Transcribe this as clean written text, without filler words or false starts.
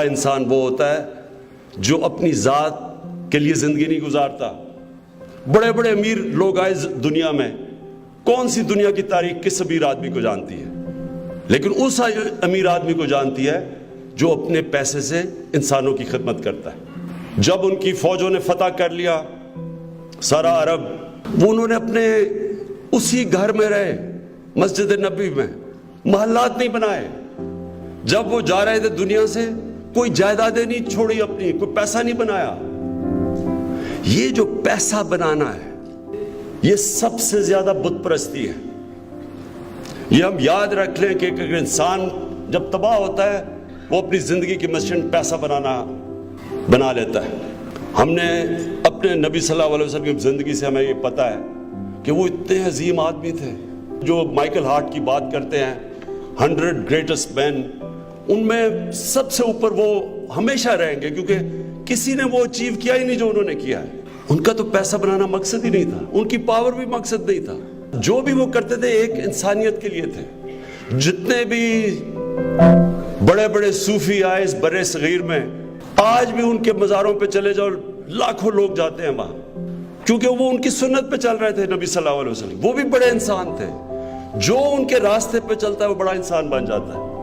انسان وہ ہوتا ہے جو اپنی ذات کے لیے زندگی نہیں گزارتا. بڑے بڑے امیر لوگ آئے دنیا میں, کون سی دنیا کی تاریخ کس امیر آدمی کو جانتی ہے؟ لیکن اس امیر آدمی کو جانتی ہے جو اپنے پیسے سے انسانوں کی خدمت کرتا ہے. جب ان کی فوجوں نے فتح کر لیا سارا عرب, وہ انہوں نے اپنے اسی گھر میں رہے, مسجد نبوی میں, محلات نہیں بنائے. جب وہ جا رہے تھے دنیا سے, کوئی جائیدادیں نہیں چھوڑی اپنی, کوئی پیسہ نہیں بنایا. یہ جو پیسہ بنانا ہے یہ سب سے زیادہ بت پرستی ہے. یہ ہم یاد رکھ لیں کہ اگر انسان جب تباہ ہوتا ہے وہ اپنی زندگی کی مشن پیسہ بنا لیتا ہے. ہم نے اپنے نبی صلی اللہ علیہ وسلم کی زندگی سے ہمیں یہ پتہ ہے کہ وہ اتنے عظیم آدمی تھے. جو مائیکل ہارٹ کی بات کرتے ہیں 100 گریٹسٹ مین, ان میں سب سے اوپر وہ ہمیشہ رہیں گے, کیونکہ کسی نے وہ اچیو کیا ہی نہیں جو انہوں نے کیا ہے. ان کا تو پیسہ بنانا مقصد ہی نہیں تھا, ان کی پاور بھی مقصد نہیں تھا. جو بھی وہ کرتے تھے ایک انسانیت کے لیے تھے. جتنے بھی بڑے بڑے صوفی آئے اس برے صغیر میں, آج بھی ان کے مزاروں پہ چلے جاؤ, لاکھوں لوگ جاتے ہیں وہاں, کیونکہ وہ ان کی سنت پہ چل رہے تھے نبی صلی اللہ علیہ وسلم. وہ بھی بڑے انسان تھے. جو ان کے راستے پہ چلتا ہے وہ بڑا انسان بن جاتا ہے.